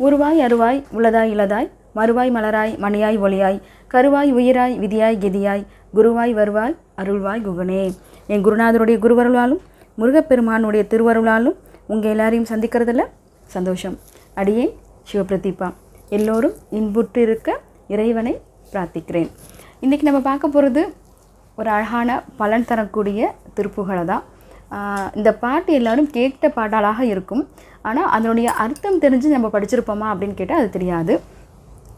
உருவாய் அருவாய் உளதாய் இளதாய் மறுவாய் மலராய் மணியாய் ஒளியாய் கருவாய் உயிராய் விதியாய் கெதியாய் குருவாய் வருவாய் அருள்வாய் குகனே. என் குருநாதருடைய குருவருளாலும் முருகப்பெருமானுடைய திருவருளாலும் உங்கள் எல்லாரையும் சந்திக்கிறதுல சந்தோஷம். அடியேன் சிவபிரதீபா. எல்லோரும் இன்புற்று இருக்க இறைவனை பிரார்த்திக்கிறேன். இன்றைக்கி நம்ம பார்க்க போகிறது ஒரு அழகான பலன் தரக்கூடிய திருப்புகளை தான். இந்த பாட்டு எல்லோரும் கேட்ட பாடலாக இருக்கும். ஆனால் அதனுடைய அர்த்தம் தெரிஞ்சு நம்ம படிச்சிருப்போமா அப்படின்னு கேட்டால் அது தெரியாது.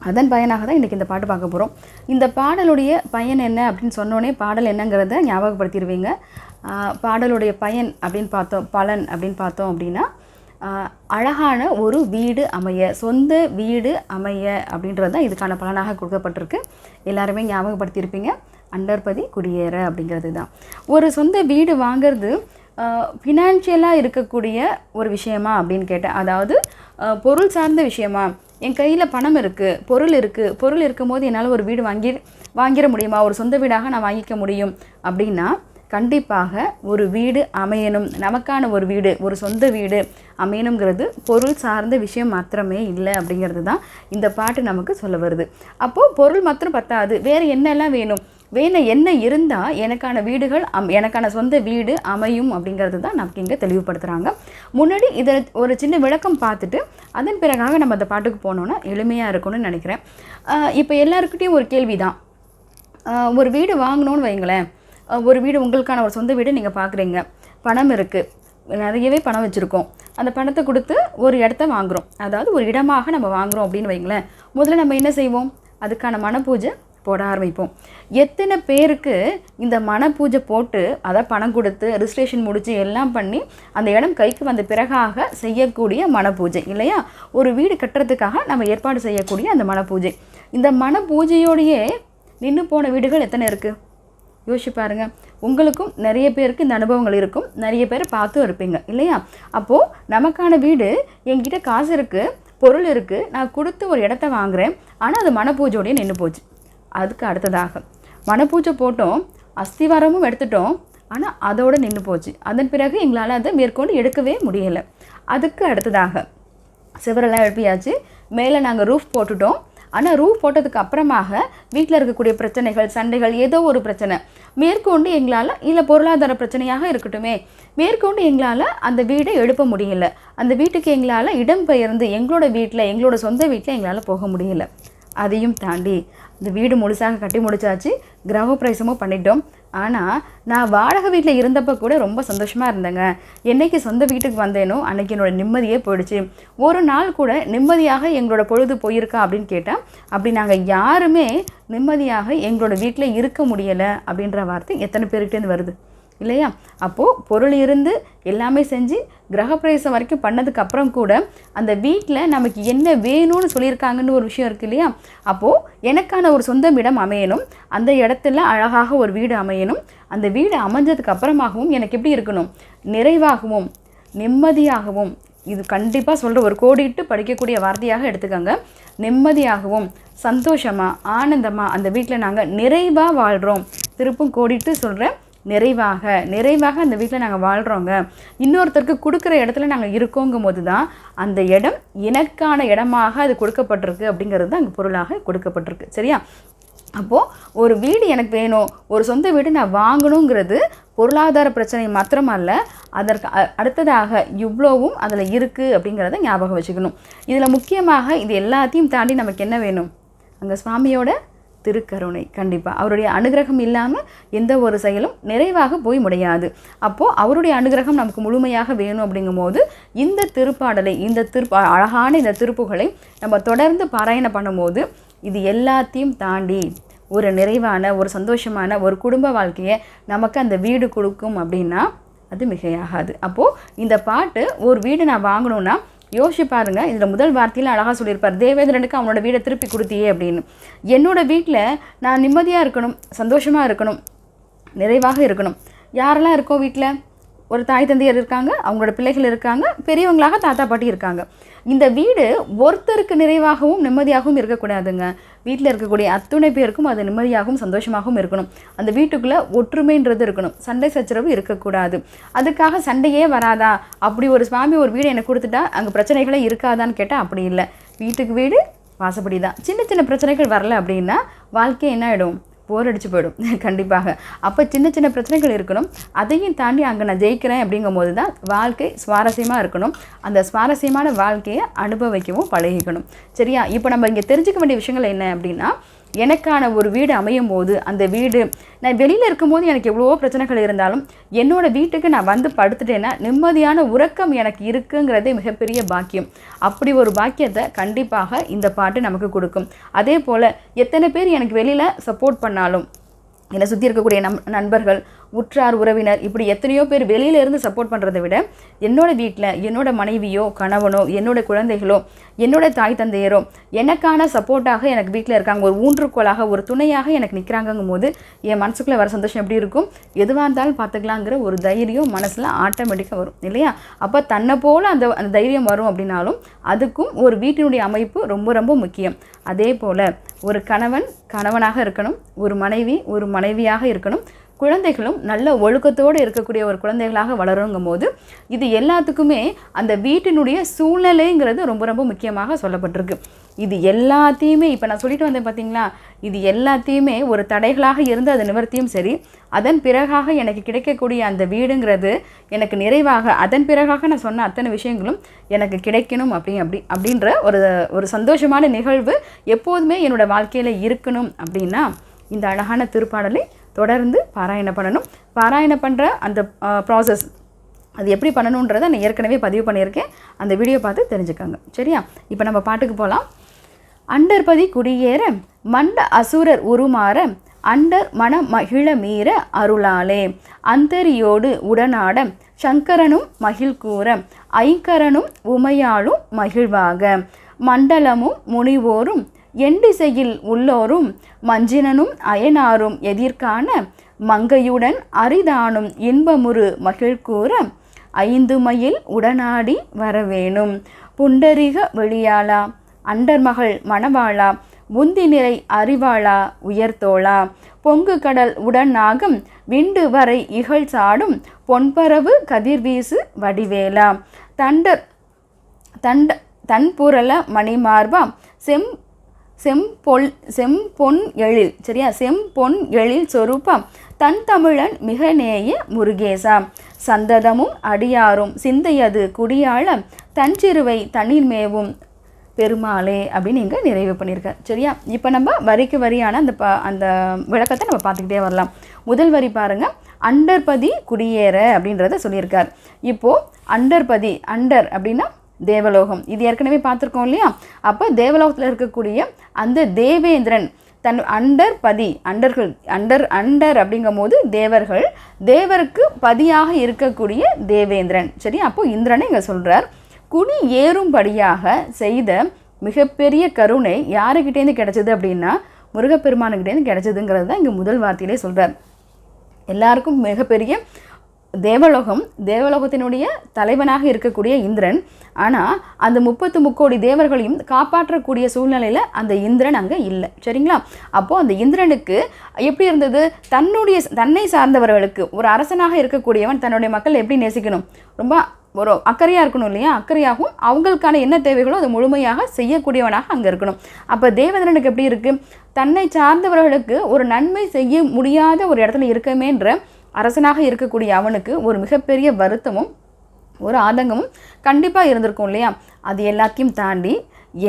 அதன் பயனாக தான் இன்றைக்கி இந்த பாட்டு பார்க்க போகிறோம். இந்த பாடலுடைய பயன் என்ன அப்படின்னு சொன்னோன்னே பாடல் என்னங்கிறத ஞாபகப்படுத்திடுவீங்க. பாடலுடைய பயன் அப்படின்னு பார்த்தோம், பலன் அப்படின்னு பார்த்தோம் அப்படின்னா அழகான ஒரு வீடு அமைய, சொந்த வீடு அமைய அப்படின்றது தான் இதுக்கான பலனாக கொடுக்கப்பட்டிருக்கு. எல்லாருமே ஞாபகப்படுத்தியிருப்பீங்க. அண்டர்பதி குடியேற அப்படிங்கிறது தான். ஒரு சொந்த வீடு வாங்கிறது ஃபினான்ஷியலாக இருக்கக்கூடிய ஒரு விஷயமா அப்படின்னு கேட்டேன். அதாவது பொருள் சார்ந்த விஷயமா, என் கையில் பணம் இருக்குது, பொருள் இருக்கும் போது என்னால் ஒரு வீடு வாங்கிட முடியுமா, ஒரு சொந்த வீடாக நான் வாங்கிக்க முடியும் அப்படின்னா கண்டிப்பாக ஒரு வீடு அமையணும். நமக்கான ஒரு வீடு, ஒரு சொந்த வீடு அமையணுங்கிறது பொருள் சார்ந்த விஷயம் மாத்திரமே இல்லை அப்படிங்கிறது தான் இந்த பாட்டு நமக்கு சொல்ல வருது. அப்போது பொருள் மாத்திரம் பத்தாது, வேறு என்னெல்லாம் வேணும் என்ன இருந்தால் எனக்கான வீடுகள் எனக்கான சொந்த வீடு அமையும் அப்படிங்கிறது தான் நமக்கு இங்கே தெளிவுபடுத்துகிறாங்க. முன்னாடி இதை ஒரு சின்ன விளக்கம் பார்த்துட்டு அதன் பிறகாக நம்ம அந்த பாட்டுக்கு போனோன்னா எளிமையாக இருக்கும்னு நினைக்கிறேன். இப்போ எல்லாருக்கிட்டையும் ஒரு கேள்வி தான். ஒரு வீடு வாங்கணும்னு வைங்களேன், ஒரு வீடு உங்களுக்கான ஒரு சொந்த வீடு நீங்கள் பார்க்குறீங்க, பணம் இருக்குது, நிறையவே பணம் வச்சுருக்கோம், அந்த பணத்தை கொடுத்து ஒரு இடத்த வாங்குகிறோம், அதாவது ஒரு இடமாக நம்ம வாங்குகிறோம் அப்படின்னு வைங்களேன். முதல்ல நம்ம என்ன செய்வோம், அதுக்கான மனப்பூஜை போட ஆரம்பிப்போம். எத்தனை பேருக்கு இந்த மனப்பூஜை போட்டு அதை பணம் கொடுத்து ரிஜிஸ்ட்ரேஷன் முடித்து எல்லாம் பண்ணி அந்த இடம் கைக்கு வந்த பிறகாக செய்யக்கூடிய மனப்பூஜை இல்லையா? ஒரு வீடு கட்டுறதுக்காக நம்ம ஏற்பாடு செய்யக்கூடிய அந்த மனப்பூஜை. இந்த மனப்பூஜையோடையே நின்று போன வீடுகள் எத்தனை இருக்குது யோசிச்சு பாருங்கள். உங்களுக்கும் நிறைய பேருக்கு இந்த அனுபவங்கள் இருக்கும், நிறைய பேர் பார்த்தும் இருப்பீங்க இல்லையா? அப்போது நமக்கான வீடு, என்கிட்ட காசு இருக்குது, பொருள் இருக்குது, நான் கொடுத்து ஒரு இடத்த வாங்குகிறேன், ஆனால் அது மனப்பூஜையோடையே நின்று போச்சு. அதுக்கு அடுத்ததாக மனப்பூஜை போட்டோம், அஸ்திவாரமும் எடுத்துட்டோம், ஆனால் அதோடு நின்று போச்சு. அதன் பிறகு எங்களால் அதை மேற்கொண்டு எடுக்கவே முடியலை. அதுக்கு அடுத்ததாக சிவரெல்லாம் எழுப்பியாச்சு, மேலே நாங்கள் ரூஃப் போட்டுட்டோம், ஆனால் ரூஃப் போட்டதுக்கு அப்புறமாக வீட்டில் இருக்கக்கூடிய பிரச்சனைகள், சண்டைகள், ஏதோ ஒரு பிரச்சனை மேற்கொண்டு எங்களால், இல்லை பொருளாதார பிரச்சனையாக இருக்கட்டுமே, மேற்கொண்டு எங்களால் அந்த வீடை எழுப்ப முடியலை. அந்த வீட்டுக்கு எங்களால் இடம்பெயர்ந்து எங்களோட வீட்டில், எங்களோட சொந்த வீட்டில் எங்களால் போக முடியலை. அதையும் தாண்டி இந்த வீடு முழுசாக கட்டி முடிச்சாச்சு, கிரகப்பிரவேசமும் பண்ணிட்டோம். ஆனால் நான் வாடகை வீட்டில் இருந்தப்போ கூட ரொம்ப சந்தோஷமாக இருந்தேங்க. என்றைக்கு சொந்த வீட்டுக்கு வந்தேனோ அன்றைக்கி என்னோடய நிம்மதியே போயிடுச்சு. ஒரு நாள் கூட நிம்மதியாக எங்களோட பொழுது போயிருக்கா அப்படின்னு கேட்டால், அப்படி நாங்கள் யாருமே நிம்மதியாக எங்களோட வீட்டில் இருக்க முடியலை அப்படின்ற வார்த்தை எத்தனை பேருக்கிட்டேருந்து வருது இல்லையா? அப்போது பொருள் இருந்து எல்லாமே செஞ்சு கிரகப்பிரவேசம் வரைக்கும் பண்ணதுக்கப்புறம் கூட அந்த வீட்டில் நமக்கு என்ன வேணும்னு சொல்லியிருக்காங்கன்னு ஒரு விஷயம் இருக்குது இல்லையா? அப்போது எனக்கான ஒரு சொந்த இடம் அமையணும், அந்த இடத்துல அழகாக ஒரு வீடு அமையணும். அந்த வீடு அமைஞ்சதுக்கு அப்புறமாகவும் எனக்கு எப்படி இருக்கணும், நிறைவாகவும் நிம்மதியாகவும், இது கண்டிப்பாக சொல்கிற ஒரு கோடிட்டு படிக்கக்கூடிய வார்த்தையாக எடுத்துக்கோங்க. நிம்மதியாகவும் சந்தோஷமாக ஆனந்தமாக அந்த வீட்டில் நாங்கள் நிறைவாக வாழ்கிறோம். திருப்பும் கோடிட்டு சொல்கிறேன், நிறைவாக அந்த வீட்டில் நாங்கள் வாழ்கிறோங்க. இன்னொருத்தருக்கு கொடுக்குற இடத்துல நாங்கள் இருக்கோங்கும் போது தான் அந்த இடம் எனக்கான இடமாக அது கொடுக்கப்பட்டிருக்கு அப்படிங்கிறது தான் அங்கே பொருளாக கொடுக்கப்பட்டிருக்கு. சரியா? அப்போது ஒரு வீடு எனக்கு வேணும், ஒரு சொந்த வீடு நான் வாங்கணுங்கிறது பொருளாதார பிரச்சனை மாத்திரமல்ல, அதற்கு அடுத்ததாக இவ்வளோவும் அதில் இருக்குது அப்படிங்கிறத ஞாபகம் வச்சுக்கணும். இதில் முக்கியமாக இது எல்லாத்தையும் தாண்டி நமக்கு என்ன வேணும், அங்கே சுவாமியோட திருக்கருணை. கண்டிப்பாக அவருடைய அனுகிரகம் இல்லாமல் எந்த ஒரு செயலும் நிறைவாக போய் முடியாது. அப்போது அவருடைய அனுகிரகம் நமக்கு முழுமையாக வேணும் அப்படிங்கும்போது இந்த திருப்பாடலை, அழகான இந்த திருப்புகளை நம்ம தொடர்ந்து பாராயணம் பண்ணும்போது இது எல்லாத்தையும் தாண்டி ஒரு நிறைவான, ஒரு சந்தோஷமான ஒரு குடும்ப வாழ்க்கையை நமக்கு அந்த வீடு கொடுக்கும் அப்படின்னா அது மிகையாகாது. அப்போது இந்த பாட்டு, ஒரு வீடு நான் வாங்கணுன்னா யோசிச்சு பாருங்கள். இதில் முதல் வார்த்தையில் அழகாக சொல்லியிருப்பார், தேவேந்திரனுக்கு அவனோட வீடை திருப்பி கொடுத்தியே அப்படின்னு. என்னோடய வீட்டில் நான் நிம்மதியாக இருக்கணும், சந்தோஷமாக இருக்கணும், நிறைவாக இருக்கணும். யாரெல்லாம் இருக்கோம் வீட்டில், ஒரு தாய் தந்தையர் இருக்காங்க, அவங்களோட பிள்ளைகள் இருக்காங்க, பெரியவங்களாக தாத்தா பாட்டி இருக்காங்க. இந்த வீடு ஒருத்தருக்கு நிறைவாகவும் நிம்மதியாகவும் இருக்கக்கூடாதுங்க. வீட்டில் இருக்கக்கூடிய அத்துணை பேருக்கும் அது நிம்மதியாகவும் சந்தோஷமாகவும் இருக்கணும். அந்த வீட்டுக்குள்ளே ஒற்றுமைன்றது இருக்கணும், சண்டை சச்சரவு இருக்கக்கூடாது. அதுக்காக சண்டையே வராதா, அப்படி ஒரு சுவாமி ஒரு வீடு எனக்கு கொடுத்துட்டா அங்கே பிரச்சனைகளே இருக்காதான்னு கேட்டால் அப்படி இல்லை. வீட்டுக்கு வீடு வாசப்படி தான். சின்ன சின்ன பிரச்சனைகள் வரல அப்படின்னா வாழ்க்கை என்ன ஆகிடும், போர் அடிச்சு போயிடும் கண்டிப்பாக. அப்போ சின்ன சின்ன பிரச்சனைகள் இருக்கணும், அதையும் தாண்டி அங்கே நான் ஜெயிக்கிறேன் அப்படிங்கும் போது தான் வாழ்க்கை சுவாரஸ்யமாக இருக்கணும். அந்த சுவாரஸ்யமான வாழ்க்கையை அனுபவிக்கவும் பழகிக்கணும். சரியா? இப்போ நம்ம இங்கே தெரிஞ்சுக்க வேண்டிய விஷயங்கள் என்ன அப்படின்னா, எனக்கான ஒரு வீடு அமையும் போது அந்த வீடு நான் வெளியில் இருக்கும்போது எனக்கு எவ்வளவோ பிரச்சனைகள் இருந்தாலும் என்னோடய வீட்டுக்கு நான் வந்து படுத்துட்டேன்னா நிம்மதியான உறக்கம் எனக்கு இருக்குங்கிறதே மிகப்பெரிய பாக்கியம். அப்படி ஒரு பாக்கியத்தை கண்டிப்பாக இந்த பாட்டு நமக்கு கொடுக்கும். அதே போல் எத்தனை பேர் எனக்கு வெளியில் சப்போர்ட் பண்ணாலும், என்னை சுற்றி இருக்கக்கூடிய நண்பர்கள், உற்றார் உறவினர், இப்படி எத்தனையோ பேர் வெளியிலேருந்து சப்போர்ட் பண்ணுறதை விட என்னோடய வீட்டில் என்னோடய மனைவியோ கணவனோ என்னோடய குழந்தைகளோ என்னோடய தாய் தந்தையரோ எனக்கான சப்போர்ட்டாக எனக்கு வீட்டில் இருக்காங்க, ஒரு ஊன்றுகோலாக ஒரு துணையாக எனக்கு நிற்கிறாங்கும் போது என் மனசுக்குள்ளே வர சந்தோஷம் எப்படி இருக்கும், எதுவாக இருந்தாலும் பார்த்துக்கலாங்கிற ஒரு தைரியம் மனசில் ஆட்டோமேட்டிக்காக வரும் இல்லையா? அப்போ தன்னை போல் அந்த தைரியம் வரும் அப்படின்னாலும் அதுக்கும் ஒரு வீட்டினுடைய அமைப்பு ரொம்ப ரொம்ப முக்கியம். அதே போல் ஒரு கணவன் கணவனாக இருக்கணும், ஒரு மனைவி ஒரு மனைவியாக இருக்கணும், குழந்தைகளும் நல்ல ஒழுக்கத்தோடு இருக்கக்கூடிய ஒரு குழந்தைகளாக வளருங்கும் போது இது எல்லாத்துக்குமே அந்த வீட்டினுடைய சூழ்நிலைங்கிறது ரொம்ப ரொம்ப முக்கியமாக சொல்லப்பட்டிருக்கு. இது எல்லாத்தையுமே இப்போ நான் சொல்லிட்டு வந்தேன் பார்த்தீங்களா, இது எல்லாத்தையுமே ஒரு தடைகளாக இருந்து அது நிவர்த்தியும் சரி, அதன் பிறகாக எனக்கு கிடைக்கக்கூடிய அந்த வீடுங்கிறது எனக்கு நிறைவாக, அதன் பிறகாக நான் சொன்ன அத்தனை விஷயங்களும் எனக்கு கிடைக்கணும் அப்படின்ற ஒரு சந்தோஷமான நிகழ்வு எப்போதுமே என்னோடய வாழ்க்கையில் இருக்கணும் அப்படின்னா இந்த அழகான திருப்பாடலை தொடர்ந்து பாராயணம் பண்ணணும். பாராயணம் பண்ணுற அந்த ப்ராசஸ் அது எப்படி பண்ணணுன்றதை நான் ஏற்கனவே பதிவு பண்ணியிருக்கேன், அந்த வீடியோ பார்த்து தெரிஞ்சுக்கோங்க. சரியா? இப்போ நம்ம பாட்டுக்கு போகலாம். அண்டர்பதி குடியேற மண்ட அசுரர் உருமாற அண்டர் மன மகிழ மீற அருளாலே அந்தரியோடு உடனாட சங்கரனும் மகிழ் கூற ஐங்கரனும் உமையாளும் மகிழ்வாக மண்டலமும் முனிவோரும் எண்டிசையில் உள்ளோரும் மஞ்சினனும் அயனாரும் எதிர்காண மங்கையுடன் அரிதானும் இன்பமுறு மகிழ்கூற ஐந்து மயில் உடனாடி வரவேணும் புண்டரிக வெளியாளா அண்டர்மகள் மணவாளா முந்தி நிறை அறிவாளா உயர்த்தோளா பொங்கு கடல் உடனாகும் விண்டு வரை இகழ் சாடும் பொன்பரவு கதிர்வீசு வடிவேலா தன்புரள மணிமார்பா செம்பொன் எழில். சரியா? செம்பொன் எழில் சொரூபம் தன் தமிழன் மிக நேய முருகேசா சந்ததமும் அடியாரும் சிந்தையது குடியாள தன்சிறுவை தண்ணீர் மேவும் பெருமாளே அப்படின்னு இங்கே நிறைவு பண்ணியிருக்கார். சரியா? இப்போ நம்ம வரிக்கு வரியான அந்த விளக்கத்தை நம்ம பார்த்துக்கிட்டே வரலாம். முதல் வரி பாருங்கள், அண்டர்பதி குடியேற அப்படின்றத சொல்லியிருக்கார். இப்போது அண்டர்பதி, அண்டர் அப்படின்னா தேவலோகம், இது ஏற்கனவே பார்த்துருக்கோம் இல்லையா? அப்போ தேவலோகத்தில் இருக்கக்கூடிய அந்த தேவேந்திரன் தன் அண்டர்பதி, அண்டர் அப்படிங்கும் போது தேவர்கள், தேவருக்கு பதியாக இருக்கக்கூடிய தேவேந்திரன். சரி, அப்போ இந்திரனை இங்கே சொல்கிறார். குடி ஏறும்படியாக செய்த மிகப்பெரிய கருணை யாருக்கிட்டேருந்து கிடைச்சது அப்படின்னா முருகப்பெருமானுக்கிட்டேருந்து கிடைச்சதுங்கிறது தான் இங்கே முதல் வார்த்தையிலே சொல்கிறார். எல்லாருக்கும் மிகப்பெரிய தேவலோகத்தினுடைய தலைவனாக இருக்கக்கூடிய இந்திரன். ஆனால் அந்த 33 கோடி தேவர்களையும் காப்பாற்றக்கூடிய சூழ்நிலையில் அந்த இந்திரன் அங்கே இல்லை. சரிங்களா? அப்போது அந்த இந்திரனுக்கு எப்படி இருந்தது, தன்னை சார்ந்தவர்களுக்கு ஒரு அரசனாக இருக்கக்கூடியவன் தன்னுடைய மக்கள் எப்படி நேசிக்கணும், ரொம்ப ஒரு அக்கறையாக இருக்கணும் இல்லையா? அக்கறையாகவும் அவங்களுக்கான என்ன தேவைகளோ அதை முழுமையாக செய்யக்கூடியவனாக அங்கே இருக்கணும். அப்போ தேவேந்திரனுக்கு எப்படி இருக்குது, தன்னை சார்ந்தவர்களுக்கு ஒரு நன்மை செய்ய முடியாத ஒரு இடத்துல இருக்கமேன்ற அரசனாக இருக்கக்கூடிய அவனுக்கு ஒரு மிகப்பெரிய வருத்தமும் ஒரு ஆதங்கமும் கண்டிப்பாக இருந்திருக்கும் இல்லையா? அது எல்லாத்தையும் தாண்டி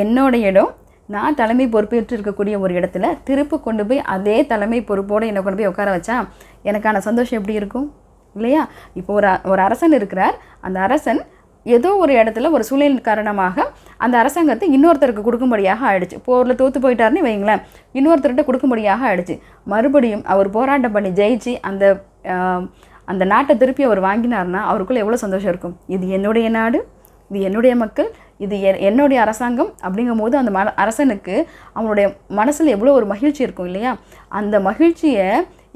என்னோட இடம், நான் தலைமை பொறுப்பேற்று இருக்கக்கூடிய ஒரு இடத்துல திருப்பு கொண்டு போய் அதே தலைமை பொறுப்போடு என்னை கொண்டு போய் உட்கார வச்சா எனக்கான சந்தோஷம் எப்படி இருக்கும் இல்லையா? இப்போ ஒரு அரசன் இருக்கிறார். அந்த அரசன் ஏதோ ஒரு இடத்துல ஒரு சூழலின் காரணமாக அந்த அரசாங்கத்தை இன்னொருத்தருக்கு கொடுக்கும்படியாக ஆயிடுச்சு. போரில் தோற்று போயிட்டாருன்னு வைங்களேன், இன்னொருத்தர்கிட்ட கொடுக்கும்படியாக ஆயிடுச்சு. மறுபடியும் அவர் போராட்டம் பண்ணி ஜெயிச்சு அந்த நாட்டை திருப்பி அவர் வாங்கினார்னா அவருக்குள்ளே எவ்வளோ சந்தோஷம் இருக்கும். இது என்னுடைய நாடு, இது என்னுடைய மக்கள், இது என்னுடைய அரசாங்கம் அப்படிங்கும் போது அந்த அரசனுக்கு அவனுடைய மனசில் எவ்வளோ ஒரு மகிழ்ச்சி இருக்கும் இல்லையா? அந்த மகிழ்ச்சியை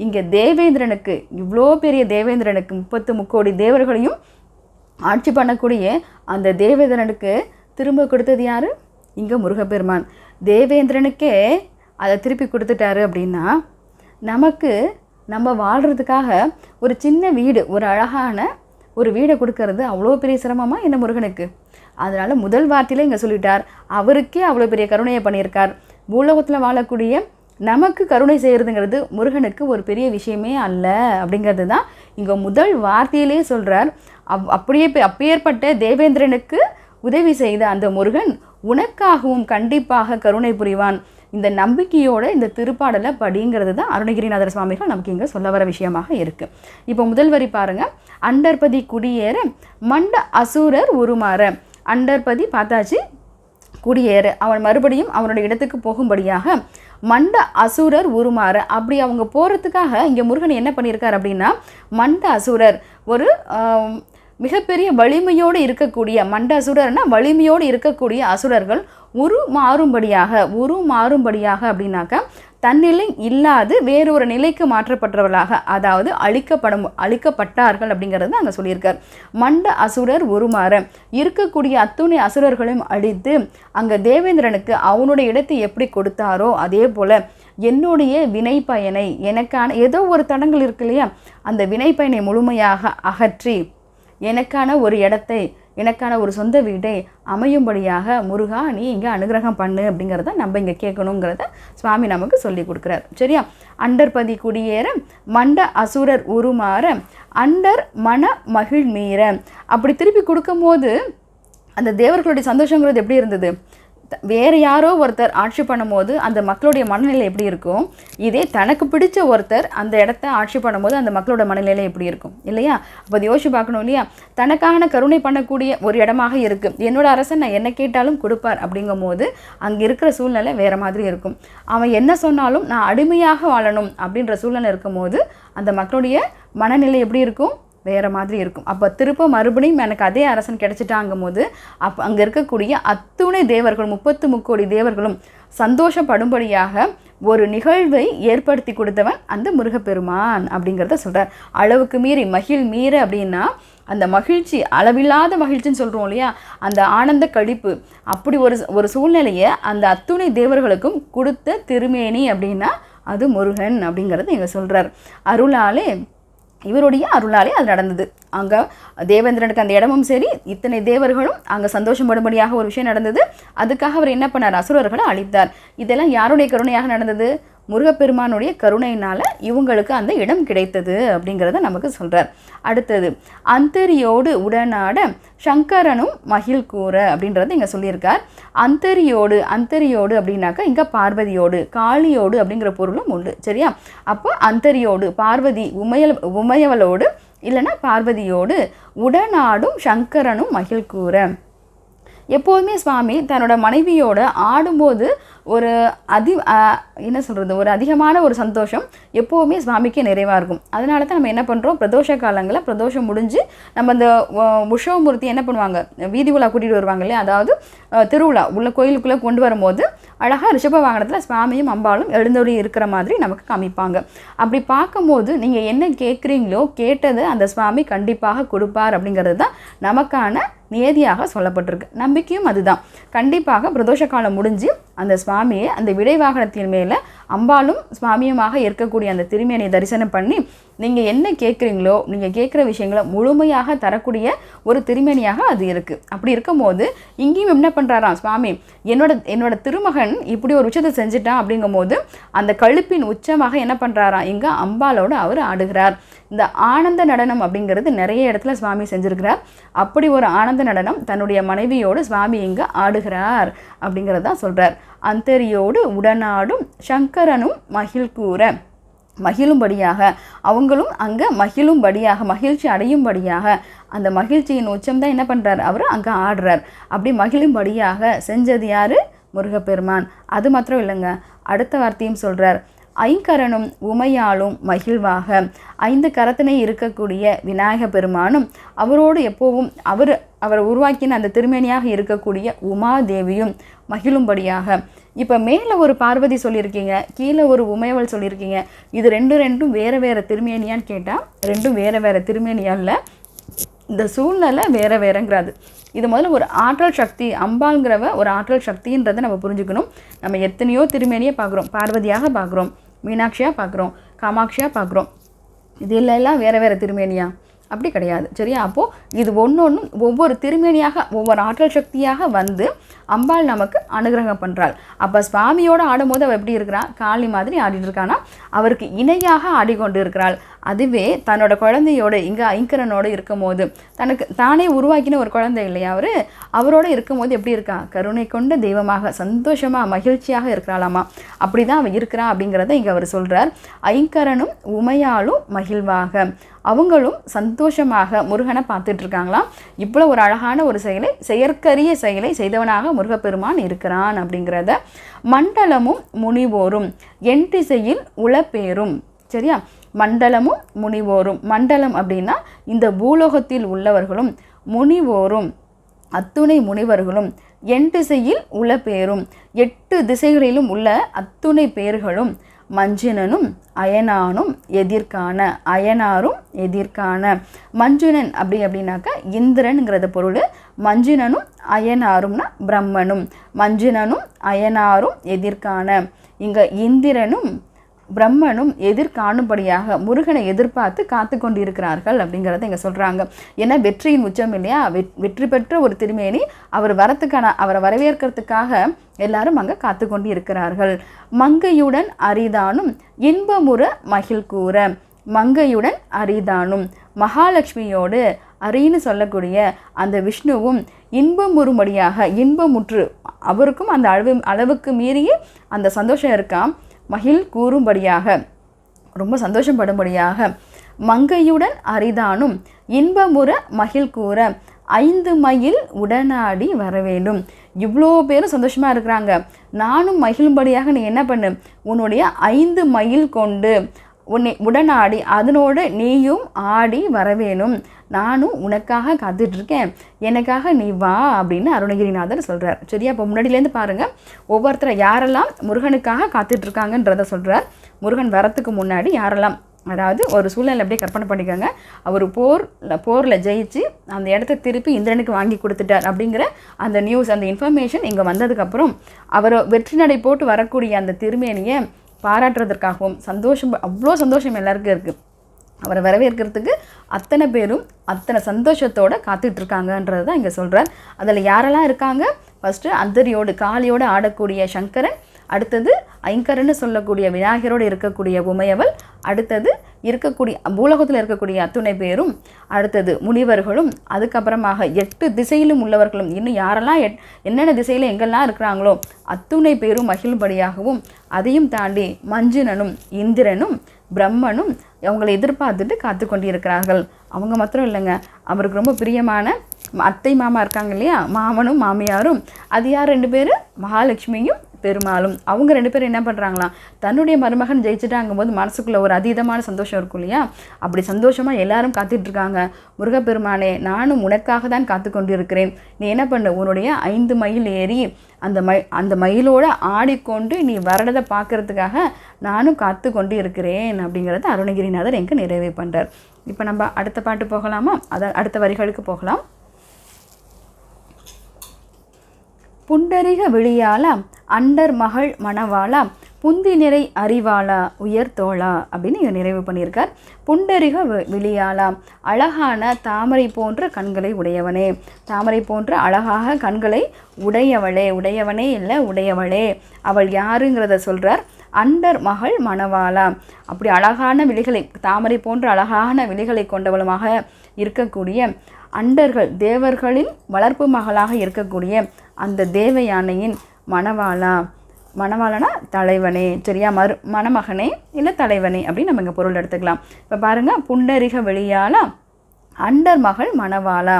இங்கே தேவேந்திரனுக்கு, இவ்வளோ பெரிய தேவேந்திரனுக்கு 30 முக்கோடி தேவர்களையும் ஆட்சி பண்ணக்கூடிய அந்த தேவேந்திரனுக்கு திரும்ப கொடுத்தது யார்? இங்கே முருகப்பெருமான். தேவேந்திரனுக்கே அதை திருப்பி கொடுத்துட்டாரு அப்படின்னா நமக்கு நம்ம வாழ்கிறதுக்காக ஒரு சின்ன வீடு, ஒரு அழகான ஒரு வீடை கொடுக்கறது அவ்வளோ பெரிய சிரமமாக என்ன முருகனுக்கு? அதனால் முதல் வார்த்தையிலே இங்கே சொல்லிட்டார், அவருக்கே அவ்வளோ பெரிய கருணையை பண்ணியிருக்கார். பூலோகத்தில் வாழக்கூடிய நமக்கு கருணை செய்கிறதுங்கிறது முருகனுக்கு ஒரு பெரிய விஷயமே அல்ல அப்படிங்கிறது தான் இங்கே முதல் வார்த்தையிலே சொல்கிறார். அப்பேற்பட்ட தேவேந்திரனுக்கு உதவி செய்த அந்த முருகன் உனக்காகவும் கண்டிப்பாக கருணை புரிவான். இந்த நம்பிக்கையோட இந்த திருப்பாடலை படிங்கிறது தான் அருணகிரிநாதர் சுவாமிகள் நமக்கு இங்கே சொல்ல வர விஷயமாக இருக்குது. இப்போ முதல் வரி பாருங்கள். அண்டர்பதி குடியேற மண்ட அசுரர் உருமாற. அண்டர்பதி பார்த்தாச்சு, குடியேற அவன் மறுபடியும் அவனுடைய இடத்துக்கு போகும்படியாக மண்ட அசுரர் உருமாற. அப்படி அவங்க போகிறதுக்காக இங்கே முருகன் என்ன பண்ணியிருக்கார் அப்படின்னா, மண்ட அசுரர் ஒரு மிகப்பெரிய வலிமையோடு இருக்கக்கூடிய, மண்ட அசுரர்னா வலிமையோடு இருக்கக்கூடிய அசுரர்கள் உருமாறும்படியாக அப்படின்னாக்க தன்னிலை இல்லாது வேறொரு நிலைக்கு மாற்றப்பட்டவர்களாக, அதாவது அழிக்கப்பட்டார்கள் அப்படிங்கிறது அங்கே சொல்லியிருக்கார். மண்ட அசுரர் உருமாற இருக்கக்கூடிய அத்துணை அசுரர்களையும் அழித்து அங்கே தேவேந்திரனுக்கு அவனுடைய இடத்தை எப்படி கொடுத்தாரோ அதே போல் என்னுடைய வினை பயனை, எனக்கான ஏதோ ஒரு தடங்கள் இருக்கு இல்லையா, அந்த வினை பயனை முழுமையாக அகற்றி எனக்கான ஒரு இடத்தை, எனக்கான ஒரு சொந்த வீட்டை அமையும்படியாக முருகா நீ இங்கே அனுகிரகம் பண்ணு அப்படிங்கிறத நம்ம இங்கே கேட்கணுங்கிறத சுவாமி நமக்கு சொல்லி கொடுக்குறார். சரியா? அண்டர்பதி குடியேற மண்ட அசுரர் உருமாற அண்டர் மன மகிழ் மீற. அப்படி திருப்பி கொடுக்கும்போது அந்த தேவர்களுடைய சந்தோஷங்கிறது எப்படி இருந்தது? வேறு யாரோ ஒருத்தர் ஆட்சி பண்ணும்போது அந்த மக்களுடைய மனநிலை எப்படி இருக்கும், இதே தனக்கு பிடிச்ச ஒருத்தர் அந்த இடத்த ஆட்சி பண்ணும்போது அந்த மக்களோட மனநிலை எப்படி இருக்கும் இல்லையா? அப்போ அதை யோசிச்சு பார்க்கணும் இல்லையா? தனக்கான கருணை பண்ணக்கூடிய ஒரு இடமாக இருக்குது, என்னோட அரசன் நான் என்ன கேட்டாலும் கொடுப்பார் அப்படிங்கும் போது அங்கே இருக்கிற சூழ்நிலை வேறு மாதிரி இருக்கும். அவன் என்ன சொன்னாலும் நான் அடிமையாக வாழணும் அப்படின்ற சூழ்நிலை இருக்கும்போது அந்த மக்களுடைய மனநிலை எப்படி இருக்கும்? வேறு மாதிரி இருக்கும். அப்போ திரும்ப மறுபடியும் எனக்கு அதே அரசன் கிடைச்சிட்டாங்கும் போது அங்கே இருக்கக்கூடிய அத்துணை தேவர்கள் 30 முக்கோடி தேவர்களும் சந்தோஷப்படும்படியாக ஒரு நிகழ்வை ஏற்படுத்தி கொடுத்தவன் அந்த முருகப்பெருமான் அப்படிங்கிறத சொல்கிறார். அளவுக்கு மீறி மகிழ் மீற அப்படின்னா அந்த மகிழ்ச்சி, அளவில்லாத மகிழ்ச்சின்னு சொல்கிறோம் இல்லையா, அந்த ஆனந்த கழிப்பு, அப்படி ஒரு சூழ்நிலையை அந்த அத்துணை தேவர்களுக்கும் கொடுத்த திருமேனி அப்படின்னா அது முருகன் அப்படிங்கிறது இங்கே சொல்கிறார். அருளாலே, இவருடைய அருளாலே அது நடந்தது. அங்கே தேவேந்திரனுக்கு அந்த இடமும் சரி, இத்தனை தேவர்களும் அங்கே சந்தோஷப்படும்படியாக ஒரு விஷயம் நடந்தது. அதுக்காக அவர் என்ன பண்ணார்? அசுரர்களை அழித்தார். இதெல்லாம் யாருடைய கருணையாக நடந்தது? முருகப்பெருமானுடைய கருணையினால் இவங்களுக்கு அந்த இடம் கிடைத்தது அப்படிங்கிறத நமக்கு சொல்கிறார். அடுத்தது அந்தரியோடு உடனாட சங்கரனும் மகிழ் கூற அப்படின்றத இங்கே சொல்லியிருக்கார். அந்தரியோடு அப்படின்னாக்கா இங்கே பார்வதியோடு, காளியோடு அப்படிங்கிற பொருளும் உண்டு. சரியா? அப்போ அந்தரியோடு பார்வதி உமையவளோடு இல்லைன்னா பார்வதியோடு உடனாடும் சங்கரனும் மகிழ் கூற. எப்போதுமே சுவாமி தன்னோட மனைவியோடு ஆடும்போது ஒரு ஒரு அதிகமான ஒரு சந்தோஷம் எப்போவுமே சுவாமிக்கு நிறைவாக இருக்கும். அதனால தான் நம்ம என்ன பண்ணுறோம், பிரதோஷ காலங்களில் பிரதோஷம் முடிஞ்சு நம்ம அந்த உற்சவமூர்த்தி என்ன பண்ணுவாங்க, வீதி உலா கூட்டிகிட்டு வருவாங்க இல்லையா, அதாவது திருவிழா உள்ள கோயிலுக்குள்ளே கொண்டு வரும்போது அழகாக ரிஷப வாகனத்தில் சுவாமியும் அம்பாலும் எழுந்தொழி இருக்கிற மாதிரி நமக்கு காமிப்பாங்க. அப்படி பார்க்கும்போது நீங்கள் என்ன கேட்குறீங்களோ கேட்டதை அந்த சுவாமி கண்டிப்பாக கொடுப்பார் அப்படிங்கிறது தான் நமக்கான நியதியாக சொல்லப்பட்டிருக்கு. நம்பிக்கையும் அதுதான். கண்டிப்பாக பிரதோஷ காலம் முடிஞ்சு அந்த சுவாமியை அந்த விடை வாகனத்தின் மேலே அம்பாலும் சுவாமியுமாக இருக்கக்கூடிய அந்த திருமேனியை தரிசனம் பண்ணி நீங்கள் என்ன கேட்குறீங்களோ, நீங்கள் கேட்குற விஷயங்களை முழுமையாக தரக்கூடிய ஒரு திருமேனியாக அது இருக்குது. அப்படி இருக்கும்போது இங்கேயும் என்ன பண்ணுறாராம் சுவாமி, என்னோட திருமகன் இப்படி ஒரு விஷயத்தை செஞ்சுட்டான் அப்படிங்கும் போது அந்த கழுப்பின் உச்சமாக என்ன பண்ணுறாராம், இங்கே அம்பாலோடு அவர் ஆடுகிறார். இந்த ஆனந்த நடனம் அப்படிங்கிறது நிறைய இடத்துல சுவாமி செஞ்சுருக்கிறார். அப்படி ஒரு ஆனந்த நடனம் தன்னுடைய மனைவியோடு சுவாமி இங்கே ஆடுகிறார் அப்படிங்கிறதான் சொல்கிறார். அந்தரியோடு உடனாடும் சங்கரனும் மகிழ் கூற, மகிழும்படியாக அவங்களும் அங்கே மகிழும்படியாக மகிழ்ச்சி அடையும்படியாக அந்த மகிழ்ச்சியின் உச்சம்தான் என்ன பண்ணுறார், அவர் அங்கே ஆடுறார். அப்படி மகிழும்படியாக செஞ்சது யார்? முருகப்பெருமான். அது மாத்திரம் இல்லைங்க, அடுத்த வார்த்தையும் சொல்கிறார். ஐங்கரனும் உமையாலும் மகிழ்வாக. 5 கரத்தினை இருக்கக்கூடிய விநாயக பெருமானும் அவரோடு எப்போவும் அவர் உருவாக்கின அந்த திருமேனியாக இருக்கக்கூடிய உமாதேவியும் மகிழும்படியாக. இப்போ மேலே ஒரு பார்வதி சொல்லியிருக்கீங்க, கீழே ஒரு உமையவள் சொல்லியிருக்கீங்க. இது ரெண்டும் வேறு வேறு திருமேனியான்னு கேட்டால் ரெண்டும் வேறு வேறு திருமேனியா இல்லை, இந்த சூழ்நிலை வேறு வேறுங்கிறது. இது முதல்ல ஒரு ஆற்றல் சக்தி, அம்பாள்ங்கிறவ ஒரு ஆற்றல் சக்தின்றதை நம்ம புரிஞ்சுக்கணும். நம்ம எத்தனையோ திருமேனியை பார்க்குறோம், பார்வதியாக பார்க்குறோம், மீனாட்சியாக பார்க்குறோம், காமாட்சியாக பார்க்குறோம். இது எல்லாம் வேறு வேறு திருமேனியா? அப்படி கிடையாது. சரியா? அப்போது இது ஒன்று ஒவ்வொரு திருமேனியாக ஒவ்வொரு ஆற்றல் சக்தியாக வந்து அம்பாள் நமக்கு அனுகிரகம் பண்ணுறாள். அப்போ சுவாமியோடு ஆடும்போது அவள் எப்படி இருக்கிறாள்? காளி மாதிரி ஆடிட்டு இருக்கானா, அவருக்கு இணையாக ஆடிக்கொண்டு இருக்கிறாள். அதுவே தன்னோட குழந்தையோடு இங்கே ஐங்கரனோடு இருக்கும் போது, தனக்கு தானே உருவாக்கின ஒரு குழந்தை இல்லையா அவரோடு இருக்கும்போது எப்படி இருக்கா? கருணை கொண்ட தெய்வமாக சந்தோஷமாக மகிழ்ச்சியாக இருக்கிறாளாமா. அப்படி தான் அவள் இருக்கிறா அப்படிங்கிறத இங்கே அவர் சொல்கிறார். ஐங்கரனும் உமையாலும் மகிழ்வாக, அவங்களும் சந்தோஷமாக முருகனை பார்த்துட்டு இருக்காங்களாம். இவ்வளோ ஒரு அழகான ஒரு செயற்கரிய செயலை செய்தவனாக முருகப்பெருமான் இருக்கிறான் அப்படிங்கிறத. மண்டலமும் முனிவோரும் என் திசையில் உளப்பேரும். சரியா? மண்டலமும் முனிவோரும், மண்டலம் அப்படின்னா இந்த பூலோகத்தில் உள்ளவர்களும், முனிவோரும் அத்துணை முனிவர்களும், என் திசையில் உளப்பேரும் 8 திசைகளிலும் உள்ள அத்துணை பேர்களும், மஞ்சுனனும் அயனானும் எதிர்காண. அயனாரும் எதிர்காண. மஞ்சுனன் அப்படின்னாக்கா இந்திரனுங்கிறத பொருள். மஞ்சுனனும் அயனாரும்னா பிரம்மனும். மஞ்சுனனும் அயனாரும் எதிர்காண. இங்கே இந்திரனும் பிரம்மனும் எதிர்காணும்படியாக முருகனை எதிர்பார்த்து காத்து கொண்டிருக்கிறார்கள் அப்படிங்கிறத இங்கே சொல்கிறாங்க. ஏன்னா வெற்றியின் உச்சம் இல்லையா, வெற்றி பெற்ற ஒரு திருமேனி அவரை வரவேற்கிறதுக்காக எல்லாரும் அங்கே காத்து கொண்டு இருக்கிறார்கள். மங்கையுடன் அரிதானும் இன்பமுற மகிழ் கூற. மங்கையுடன் அரிதானும் மகாலட்சுமியோடு அரின்னு சொல்லக்கூடிய அந்த விஷ்ணுவும் இன்பமுறும்படியாக, இன்பமுற்று அவருக்கும் அந்த அளவுக்கு மீறியே அந்த சந்தோஷம் இருக்காம், மகிழ் கூறும்படியாக, ரொம்ப சந்தோஷப்படும்படியாக. மங்கையுடன் அரிதானும் இன்பமுற மகிழ் கூற 5 மயில் உடனாடி வர வேண்டும். இவ்வளோ பேரும் சந்தோஷமாக இருக்கிறாங்க, நானும் மகிழும்படியாக நீ என்ன பண்ணு, உன்னுடைய 5 மயில் கொண்டு உன்னை உடனாடி அதனோடு நீயும் ஆடி வரவேணும், நானும் உனக்காக காத்துட்ருக்கேன், எனக்காக நீ வா அப்படின்னு அருணகிரிநாதர் சொல்கிறார். சரியா? இப்போ முன்னாடியிலேருந்து பாருங்கள், ஒவ்வொருத்தரை யாரெல்லாம் முருகனுக்காக காத்துட்ருக்காங்கன்றதை சொல்கிறார். முருகன் வரத்துக்கு முன்னாடி யாரெல்லாம், அதாவது ஒரு சூழ்நிலை அப்படியே கற்பனை பண்ணிக்கோங்க, அவர் போரில் ஜெயிச்சு அந்த இடத்த திருப்பி இந்திரனுக்கு வாங்கி கொடுத்துட்டார் அப்படிங்கிற அந்த நியூஸ், அந்த இன்ஃபர்மேஷன் இங்கே வந்ததுக்கப்புறம் அவர் வெற்றி நடை போட்டு வரக்கூடிய அந்த திருமேனியை பாராட்டுறதுக்காகவும் சந்தோஷம், அவ்வளோ சந்தோஷம் எல்லாருக்கும் இருக்குது. அவரை வரவேற்கிறதுக்கு அத்தனை பேரும் அத்தனை சந்தோஷத்தோடு காத்துட்ருக்காங்கன்றது தான் இங்கே சொல்கிறார். அதில் யாரெல்லாம் இருக்காங்க? ஃபஸ்ட்டு அந்தரியோடு காளியோடு ஆடக்கூடிய சங்கரன், அடுத்தது ஐங்கரன்னு சொல்லக்கூடிய விநாயகரோடு இருக்கக்கூடிய உமையவள், அடுத்தது இருக்கக்கூடிய பூலோகத்தில் இருக்கக்கூடிய அத்துணை பேரும், அடுத்தது முனிவர்களும், அதுக்கப்புறமாக 8 திசையிலும் உள்ளவர்களும், இன்னும் யாரெல்லாம் என்னென்ன திசையில் எங்கெல்லாம் இருக்கிறாங்களோ அத்துணை பேரும் மகிழும்படியாகவும், அதையும் தாண்டி மஞ்சுனனும் இந்திரனும் பிரம்மனும் அவங்களை எதிர்பார்த்துட்டு காத்து கொண்டிருக்கிறார்கள். அவங்க மாத்திரம் இல்லைங்க, அவருக்கு ரொம்ப பிரியமான அத்தை மாமா இருக்காங்க இல்லையா, மாமனும் மாமியாரும், அது யார் 2 பேர்? மகாலட்சுமியும் பெருமாளும். அவங்க 2 பேரும் என்ன பண்ணுறாங்களாம், தன்னுடைய மருமகன் ஜெயிச்சுட்டாங்கும்போது மனசுக்குள்ளே ஒரு அதீதமான சந்தோஷம் இருக்கும் இல்லையா, அப்படி சந்தோஷமாக எல்லாரும் காத்துட்ருக்காங்க. முருகப்பெருமானே, நானும் உனக்காக தான் காத்து கொண்டு இருக்கிறேன், நீ என்ன பண்ணு, உன்னுடைய 5 மயில் ஏறி அந்த மயிலோடு ஆடிக்கொண்டு நீ வரதை பார்க்கறதுக்காக நானும் காத்து கொண்டு இருக்கிறேன் அப்படிங்கிறத அருணகிரிநாதர் எங்கே நிறைவே பண்ணுறார். இப்போ நம்ம அடுத்த பாட்டு போகலாமா? அடுத்த வரிகளுக்கு போகலாம். புண்டரிக விழியாளா அண்டர் மகள் மணவாளா புந்தி நிறை அறிவாளா உயர் தோளா அப்படின்னு இங்கே நிறைவு பண்ணியிருக்கார். புண்டரிக விழியாளா, அழகான தாமரை போன்ற கண்களை உடையவனே, தாமரை போன்ற அழகாக கண்களை உடையவனே இல்லை உடையவளே, அவள் யாருங்கிறத சொல்கிறார். அண்டர் மகள் மணவாளா, அப்படி அழகான விழிகளை, தாமரை போன்ற அழகான விழிகளை கொண்டவளுமாக இருக்கக்கூடிய அண்டர்கள், தேவர்களின் வளர்ப்பு மகளாக இருக்கக்கூடிய அந்த தேவ யானையின் மணவாளா, மணவாளனா தலைவனே, சரியா, மணமகனே இல்லை தலைவனே அப்படின்னு நம்ம இங்கே பொருள் எடுத்துக்கலாம். இப்போ பாருங்கள், புண்டரிக வெளியாளா அண்டர் மகள் மணவாளா,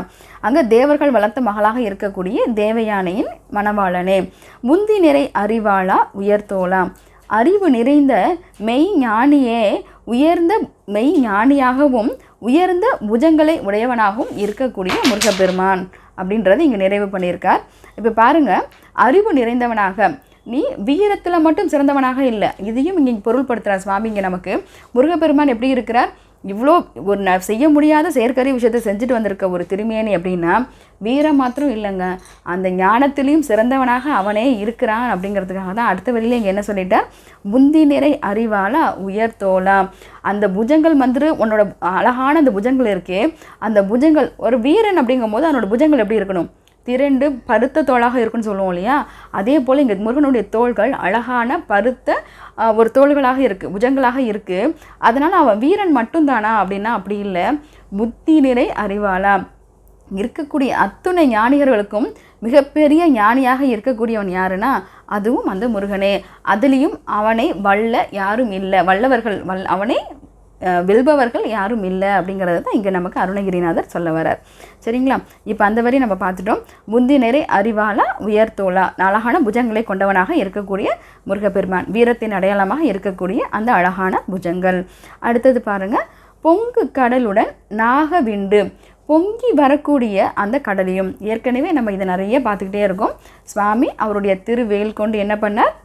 அங்கே தேவர்கள் வளர்த்த மகளாக இருக்கக்கூடிய தேவயானையின் மணவாளனே, முந்தி நிறை அறிவாளா உயர்த்தோளா, அறிவு நிறைந்த மெய் ஞானியே உயர்ந்த மெய் ஞானியாகவும் உயர்ந்த புஜங்களை உடையவனாகவும் இருக்கக்கூடிய முருகப்பெருமான் அப்படின்றது இங்கே நிறைவு பண்ணியிருக்கார். இப்போ பாருங்கள், அறிவு நிறைந்தவனாக, நீ வீரத்தில் மட்டும் சிறந்தவனாக இல்லை, இதையும் இங்கே பொருள்படுத்துகிறார் சுவாமி. இங்கே நமக்கு முருகப்பெருமான் எப்படி இருக்கிறார், இவ்வளோ ஒரு செய்ய முடியாத செயற்கரிய விஷயத்தை செஞ்சுட்டு வந்திருக்க ஒரு திருமேனி அப்படின்னா வீரம் மாத்திரம் இல்லைங்க, அந்த ஞானத்திலையும் சிறந்தவனாக அவனே இருக்கிறான். அப்படிங்கிறதுக்காக தான் அடுத்த வழியில் இங்கே என்ன சொல்லிட்டார், புந்தி நிறை அறிவாளா உயர்த்தோலா. அந்த புஜங்கள் வந்து உன்னோட அழகான அந்த புஜங்கள் இருக்கே, அந்த புஜங்கள் ஒரு வீரன் அப்படிங்கும் போது அவனோட புஜங்கள் எப்படி இருக்கணும், திரண்டு பருத்த தோளாக இருக்குன்னு சொல்லுவோம் இல்லையா, அதே போல் இங்கே முருகனுடைய தோள்கள் அழகான பருத்த ஒரு தோள்களாக இருக்குது, புஜங்களாக இருக்குது. அதனால் அவன் வீரன் மட்டும்தானா அப்படின்னா அப்படி இல்லை, புத்தி நிறை அறிவாளா. இருக்கக்கூடிய அத்துணை ஞானிகர்களுக்கும் மிகப்பெரிய ஞானியாக இருக்கக்கூடியவன் யாருன்னா அதுவும் அந்த முருகனே. அதுலேயும் அவனை வல்ல யாரும் இல்லை, வல்லவர்கள் அவனை வெல்பவர்கள் யாரும் இல்லை அப்படிங்கிறது தான் இங்கே நமக்கு அருணகிரிநாதர் சொல்ல வரார். சரிங்களா? இப்போ அந்த வரி நம்ம பார்த்துட்டோம். முந்தி நிறை அறிவாளா உயர்த்தோலா, அழகான புஜங்களை கொண்டவனாக இருக்கக்கூடிய முருகப்பெருமான், வீரத்தின் அடையாளமாக இருக்கக்கூடிய அந்த அழகான புஜங்கள். அடுத்தது பாருங்கள், பொங்கு கடலுடன் நாகவிண்டு, பொங்கி வரக்கூடிய அந்த கடலையும். ஏற்கனவே நம்ம இதை நிறைய பார்த்துக்கிட்டே இருக்கோம். சுவாமி அவருடைய திருவேல் கொண்டு என்ன பண்ணார்,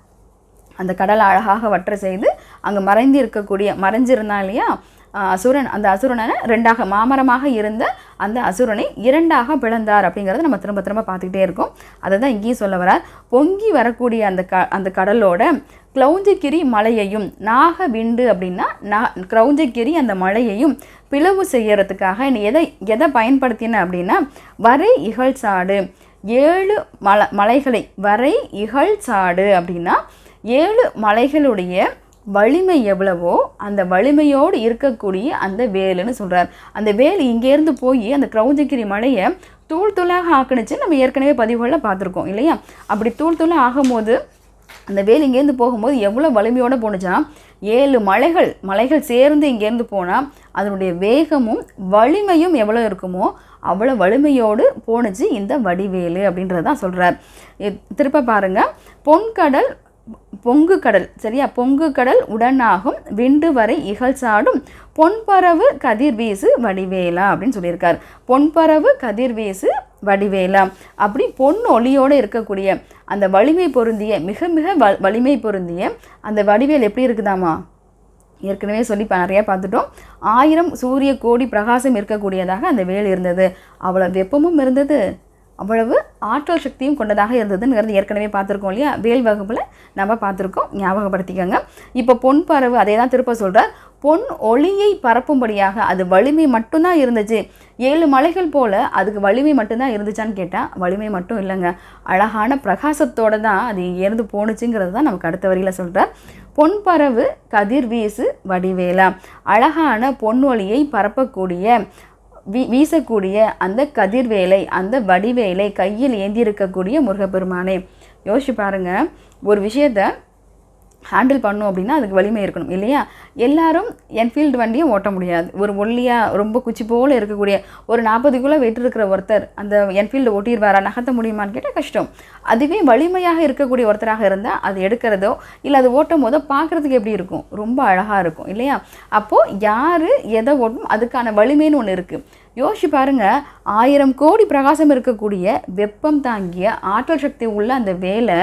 அந்த கடலை அழகாக வற்ற செய்து அங்கே மறைஞ்சிருந்தான் இல்லையா அசுரன், அந்த அசுரனை ரெண்டாக, மாமரமாக இருந்த அந்த அசுரனை இரண்டாக பிளந்தார் அப்படிங்கிறத நம்ம திரும்ப திரும்ப பார்த்துக்கிட்டே இருக்கோம். அதை தான் இங்கேயும் சொல்ல வரார். பொங்கி வரக்கூடிய அந்த கடலோட கிரௌஞ்சகிரி மலையையும், நாகவிண்டு அப்படின்னா கிரௌஞ்சகிரி அந்த மலையையும் பிளவு செய்யறதுக்காக நீ எதை பயன்படுத்தின அப்படின்னா வரை இகழ்சாடு, 7 மலைகளை வரை இகழ்சாடு அப்படின்னா 7 மலைகளுடைய வலிமை எவ்வளவோ அந்த வலிமையோடு இருக்கக்கூடிய அந்த வேலுன்னு சொல்கிறார். அந்த வேல் இங்கேருந்து போய் அந்த கிரௌஞ்சகிரி மலையை தூள் தூளாக ஆக்குனுச்சு. நம்ம ஏற்கனவே பதிவுகளில் பார்த்துருக்கோம் இல்லையா? அப்படி தூள் தூளாக ஆகும்போது அந்த வேல் இங்கேருந்து போகும்போது எவ்வளோ வலிமையோடு போணுச்சா, 7 மலைகள் சேர்ந்து இங்கேருந்து போனால் அதனுடைய வேகமும் வலிமையும் எவ்வளோ இருக்குமோ அவ்வளோ வலிமையோடு போணுச்சு இந்த வடிவேலு அப்படின்றதான் சொல்கிறார். திருப்ப பாருங்கள், பொங்கு கடல் சரியா, பொங்கு கடல் உடனாகும் விண்டு வரை இகழ்சாடும் பொன்பரவு கதிர்வீசு வடிவேலா அப்படின்னு சொல்லியிருக்கார். பொன்பரவு கதிர்வீசு வடிவேலா, அப்படி பொன் ஒளியோடு இருக்கக்கூடிய அந்த வலிமை பொருந்திய மிக மிக வலிமை பொருந்திய அந்த வடிவேல் எப்படி இருக்குதாமா, ஏற்கனவே சொல்லி நிறையா பார்த்துட்டோம். 1000 சூரிய கோடி பிரகாசம் இருக்கக்கூடியதாக அந்த வேல் இருந்தது. அவ்வளோ வெப்பமும் இருந்தது, அவ்வளவு ஆற்றல் சக்தியும் கொண்டதாக இருந்ததுங்கிறது ஏற்கனவே பார்த்துருக்கோம் இல்லையா? வேல் வகுப்பில் நம்ம பார்த்துருக்கோம், ஞாபகப்படுத்திக்கோங்க. இப்போ பொன் பறவு அதே தான் திருப்ப சொல்கிறார். பொன் ஒளியை பரப்பும்படியாக அது வலிமை மட்டும்தான் இருந்துச்சு. 7 மலைகள் போல் அதுக்கு வலிமை மட்டும்தான் இருந்துச்சான்னு கேட்டால் வலிமை மட்டும் இல்லைங்க, அழகான பிரகாசத்தோடு தான் அது இங்கேருந்து போணுச்சுங்கிறது தான் நமக்கு அடுத்த வரியில் சொல்கிறார். பொன்பரவு கதிர்வீசு வடிவேலா, அழகான பொன் ஒளியை பரப்பக்கூடிய வீசக்கூடிய அந்த கதிர்வேலை, அந்த வடிவேலை கையில் ஏந்தி இருக்கக்கூடிய முருகப்பெருமானே. யோசிச்சு பாருங்கள், ஒரு விஷயத்தை ஹேண்டில் பண்ணும் அப்படின்னா அதுக்கு வலிமை இருக்கணும் இல்லையா? எல்லாரும் என்ஃபீல்டு வண்டியை ஓட்ட முடியாது. ஒரு ஒல்லியாக ரொம்ப குச்சி போல் இருக்கக்கூடிய ஒரு 40 கிலோ வெயிட் இருக்கிற ஒருத்தர் அந்த என்ஃபீல்டு ஓட்டிடுவாரா, நகர்த்த முடியுமான்னு கேட்டால் கஷ்டம். அதுவே வலிமையாக இருக்கக்கூடிய ஒருத்தராக இருந்தால் அது எடுக்கிறதோ இல்லை அது ஓட்டும் போதோ பார்க்குறதுக்கு எப்படி இருக்கும், ரொம்ப அழகாக இருக்கும் இல்லையா? அப்போது யார் எதை ஓட்டும் அதுக்கான வலிமைன்னு ஒன்று இருக்குது. யோசிச்சு பாருங்கள், 1000 கோடி பிரகாசம் இருக்கக்கூடிய வெப்பம் தாங்கிய ஆற்றல் சக்தி உள்ள அந்த வேலை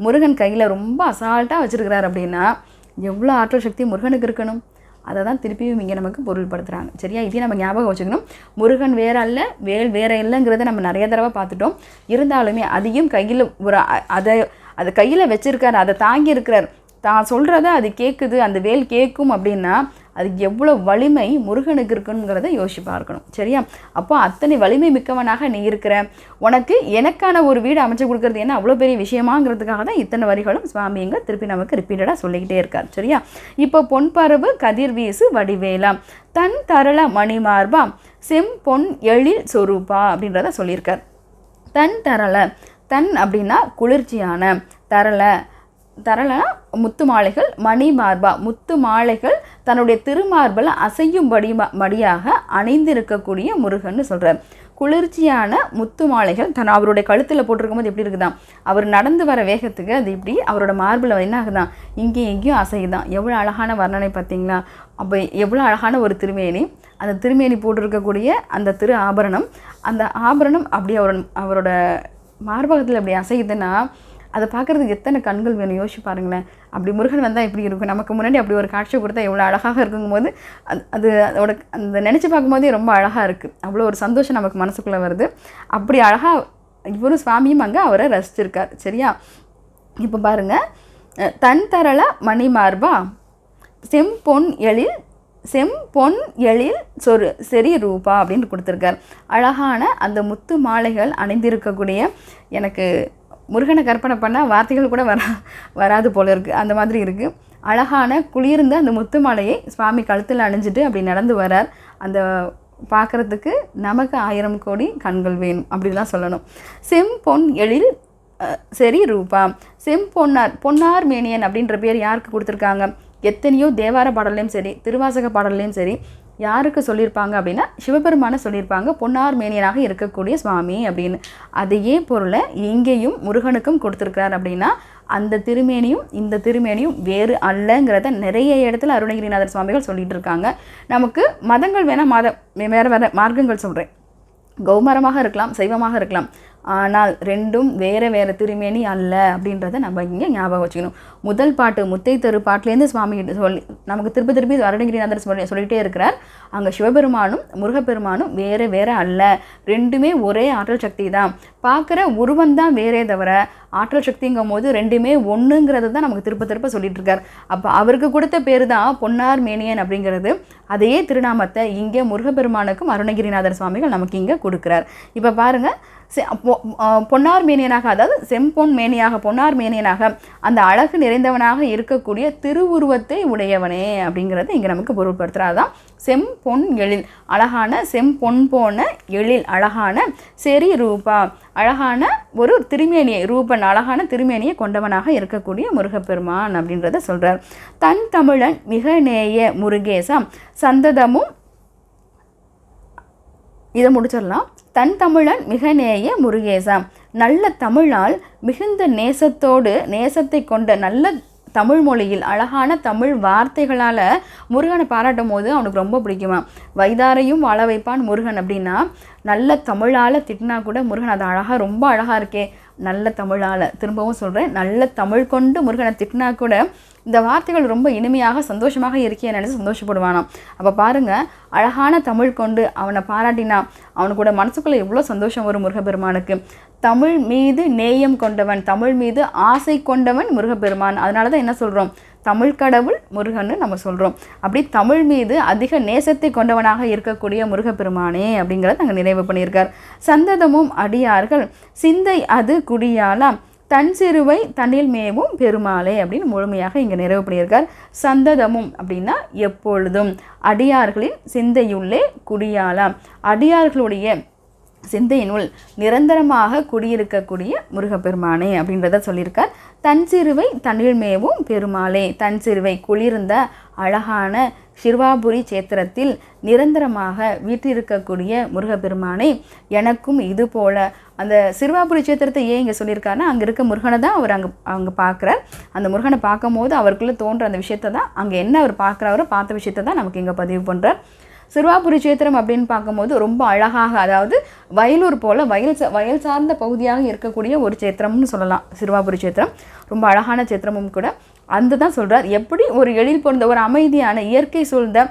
முருகன் கையில் ரொம்ப அசால்ட்டாக வச்சுருக்கிறார் அப்படின்னா எவ்வளோ ஆற்றல் சக்தி முருகனுக்கு இருக்கணும். அதை தான் திருப்பியும் இங்கே நமக்கு பொருள்படுத்துகிறாங்க. சரியா? இதையும் நம்ம ஞாபகம் வச்சுக்கணும். முருகன் வேற அல்ல, வேல் வேற இல்லைங்கிறத நம்ம நிறைய தடவை பார்த்துட்டோம். இருந்தாலுமே அதையும் கையில் அதை கையில் வச்சுருக்கார், அதை தாங்கி இருக்கிறார், தான் சொல்கிறத அது கேட்குது, அந்த வேல் கேட்கும் அப்படின்னா அதுக்கு எவ்வளோ வலிமை முருகனுக்கு இருக்குங்கிறத யோசிச்சு பார்க்கணும். சரியா? அப்போ அத்தனை வலிமை மிக்கவனாக நீ இருக்கிற, உனக்கு எனக்கான ஒரு வீடு அமைச்சு கொடுக்குறது என்ன அவ்வளோ பெரிய விஷயமாங்கிறதுக்காக தான் இத்தனை வரிகளும் சுவாமிங்க திருப்பி நமக்கு ரிப்பீட்டடாக சொல்லிக்கிட்டே இருக்கார். சரியா? இப்போ பொன்பரவு கதிர்வீசு வடிவேலாம் தன் தரள மணிமார்பா செம்பொன் எழில் சொரூபா அப்படின்றத சொல்லியிருக்கார். தன் தரள, தன் அப்படின்னா குளிர்ச்சியான, தரளனா முத்து மாலைகள், மணி மார்பா முத்து மாலைகள் தன்னுடைய திருமார்பில் அசையும்படியாக அணிந்திருக்கக்கூடிய முருகன்னு சொல்கிறார். குளிர்ச்சியான முத்து மாலைகள் அவருடைய கழுத்தில் போட்டிருக்கும் போது எப்படி இருக்குதான், அவர் நடந்து வர வேகத்துக்கு அது இப்படி அவரோட மார்பில் என்ன ஆகுதான், இங்கேயும் எங்கேயும் அசையுதான். எவ்வளோ அழகான வர்ணனை பார்த்தீங்களா? அப்போ எவ்வளோ அழகான ஒரு திருமேனி, அந்த திருமேனி போட்டிருக்கக்கூடிய அந்த திரு ஆபரணம், அந்த ஆபரணம் அப்படி அவரோட மார்பகத்தில் அப்படி அசையுதுன்னா அதை பார்க்குறதுக்கு எத்தனை கண்கள் வேணும் யோசிச்சு பாருங்களேன். அப்படி முருகன் வந்தால் எப்படி இருக்கும், நமக்கு முன்னாடி அப்படி ஒரு காட்சி கொடுத்தா எவ்வளோ அழகாக இருக்குங்கும்போது அதோட அந்த நினச்சி பார்க்கும்போதே ரொம்ப அழகாக இருக்குது. அவ்வளோ ஒரு சந்தோஷம் நமக்கு மனசுக்குள்ளே வருது. அப்படி அழகாக இவரும் சுவாமியும் அங்கே அவரை ரசிச்சிருக்கார். சரியா? இப்போ பாருங்கள், தன் தரள மணி மார்பா செம்பொன் எழில் செரி ரூபா அப்படின்னு கொடுத்துருக்கார். அழகான அந்த முத்து மாலைகள் அணிந்திருக்கக்கூடிய, எனக்கு முருகனை கற்பனை பண்ணால் வார்த்தைகள் கூட வராது போல இருக்குது, அந்த மாதிரி இருக்குது. அழகான குளிர்ந்த அந்த முத்து மாலையை சுவாமி கழுத்தில் அணிஞ்சிட்டு அப்படி நடந்து வரார். அந்த பார்க்குறதுக்கு நமக்கு 1000 கோடி கண்கள் வேணும் அப்படிலாம் சொல்லணும். செம்பொன் எழில் செரி ரூபா, பொன்னார் மேனியன் அப்படின்ற பேர் யாருக்கு கொடுத்துருக்காங்க? எத்தனையோ தேவார பாடல்லையும் சரி, திருவாசக பாடல்லையும் சரி, யாருக்கு சொல்லியிருப்பாங்க அப்படின்னா சிவபெருமான சொல்லியிருப்பாங்க, பொன்னார் மேனியனாக இருக்கக்கூடிய சுவாமி அப்படின்னு. அதையே பொருளை இங்கேயும் முருகனுக்கும் கொடுத்துருக்கிறார். அப்படின்னா அந்த திருமேனியும் இந்த திருமேனியும் வேறு அல்லங்கிறத நிறைய இடத்துல அருணகிரிநாதர் சுவாமிகள் சொல்லிட்டு இருக்காங்க. நமக்கு மதங்கள் வேணால் வேறு மார்க்கங்கள் சொல்கிறேன், கௌமரமாக இருக்கலாம், சைவமாக இருக்கலாம், ஆனால் ரெண்டும் வேறு திருமேனி அல்ல அப்படின்றத நம்ம இங்கே ஞாபகம் வச்சுக்கணும். முதல் பாட்டு முத்தை தரு பாட்டிலேருந்து சுவாமி சொல்லி நமக்கு திருப்பி அருணகிரிநாதர் சொல்லிகிட்டே இருக்கிறார். அங்கே சிவபெருமானும் முருகப்பெருமானும் வேறு அல்ல, ரெண்டுமே ஒரே ஆற்றல் சக்தி தான். பார்க்குற உருவம் தான் வேறே தவிர ஆற்றல் சக்திங்கும் போது ரெண்டுமே ஒன்றுங்கிறது தான் நமக்கு திருப்ப சொல்லிட்டு இருக்கார். அப்போ அவருக்கு கொடுத்த பேர் தான் பொன்னார் மேனியன் அப்படிங்கிறது. அதையே திருநாமத்தை இங்கே முருகப்பெருமானுக்கும் அருணகிரிநாதர் சுவாமிகள் நமக்கு இங்கே கொடுக்குறார். இப்போ பாருங்கள், பொன்னார் மேனியனாக, அதாவது செம்பொன் மேனியாக, பொன்னார் மேனியனாக, அந்த அழகு நிறைந்தவனாக இருக்கக்கூடிய திருவுருவத்தை உடையவனே அப்படிங்கிறது இங்கே நமக்கு பொருள்படுத்துகிறாதான். செம்பொன் எழில், அழகான செம்பொன் போன எழில், அழகான செரி ரூபா, அழகான ஒரு திருமேனியை, ரூபன் அழகான திருமேனியை கொண்டவனாக இருக்கக்கூடிய முருகப்பெருமான் அப்படின்றத சொல்கிறார். தன் தமிழன் மிக நேய முருகேசம் சந்ததமும், இதை முடிச்சிடலாம். தன் தமிழன் மிக நேய முருகேசம், நல்ல தமிழால் மிகுந்த நேசத்தை கொண்ட நல்ல தமிழ் மொழியில் அழகான தமிழ் வார்த்தைகளால் முருகனை பாராட்டும் போது அவனுக்கு ரொம்ப பிடிக்குமா. வைதாரையும் வாழ வைப்பான் முருகன் அப்படின்னா, நல்ல தமிழால் திட்டினா கூட முருகன் அது அழகாக, ரொம்ப அழகாக இருக்கே நல்ல தமிழால், திரும்பவும் சொல்கிறேன், நல்ல தமிழ் கொண்டு முருகனை திட்டினா கூட இந்த வார்த்தைகள் ரொம்ப இனிமையாக சந்தோஷமாக இருக்கே நினைச்சு சந்தோஷப்படுவானாம். அப்போ பாருங்கள், அழகான தமிழ் கொண்டு அவனை பாராட்டினா அவனுக்கு கூட மனசுக்குள்ளே எவ்வளோ சந்தோஷம் வரும் முருகப்பெருமானுக்கு. தமிழ் மீது நேயம் கொண்டவன், தமிழ் மீது ஆசை கொண்டவன் முருகப்பெருமான். அதனால தான் என்ன சொல்கிறோம், தமிழ் கடவுள் முருகன்னு நம்ம சொல்கிறோம். அப்படி தமிழ் மீது அதிக நேசத்தை கொண்டவனாக இருக்கக்கூடிய முருகப்பெருமானே அப்படிங்கிறத நாங்கள் நிறைவு பண்ணியிருக்கார். சந்ததமும் அடியார்கள் சிந்தை அது குடியாலாம் தன் சிறுவை தன்னில் மேவும் பெருமாளே அப்படின்னு முழுமையாக இங்கே நிறைவு பண்ணியிருக்கார். சந்ததமும் அப்படின்னா எப்பொழுதும், அடியார்களின் சிந்தையுள்ளே குடியாலாம், அடியார்களுடைய சிந்தையினுள் நிரந்தரமாக குடியிருக்கக்கூடிய முருகப்பெருமானே அப்படின்றத சொல்லியிருக்கார். தன் சிறுவை தன்னில் மேவும் பெருமாளே, தன் சிறுவை குளிர்ந்த அழகான சிறுவாபுரி சேத்திரத்தில் நிரந்தரமாக வீற்றிருக்கக்கூடிய முருகப்பெருமானே, எனக்கும் இது போல, அந்த சிறுவாபுரி சேத்திரத்தை ஏன் இங்கே சொல்லியிருக்காருன்னா, அங்கே இருக்க முருகனை தான் அவர் அங்கே பார்க்குறார். அந்த முருகனை பார்க்கும் போது அவருக்குள்ளே தோன்ற அந்த விஷயத்தை தான், அங்கே என்ன அவர் பார்க்குறாரோ பார்த்த விஷயத்தை தான் நமக்கு இங்கே பதிவு பண்ணுறார். சிறுவாபுரி சேத்திரம் அப்படின்னு பார்க்கும்போது ரொம்ப அழகாக, அதாவது வயலூர் போல் வயல் சார்ந்த பகுதியாக இருக்கக்கூடிய ஒரு சேத்திரம்னு சொல்லலாம். சிறுவாபுரி சேத்திரம் ரொம்ப அழகான சேத்திரமும் கூட. அந்த தான் சொல்கிறார், எப்படி ஒரு எழில் பொருந்த ஒரு அமைதியான இயற்கை சூழ்ந்த,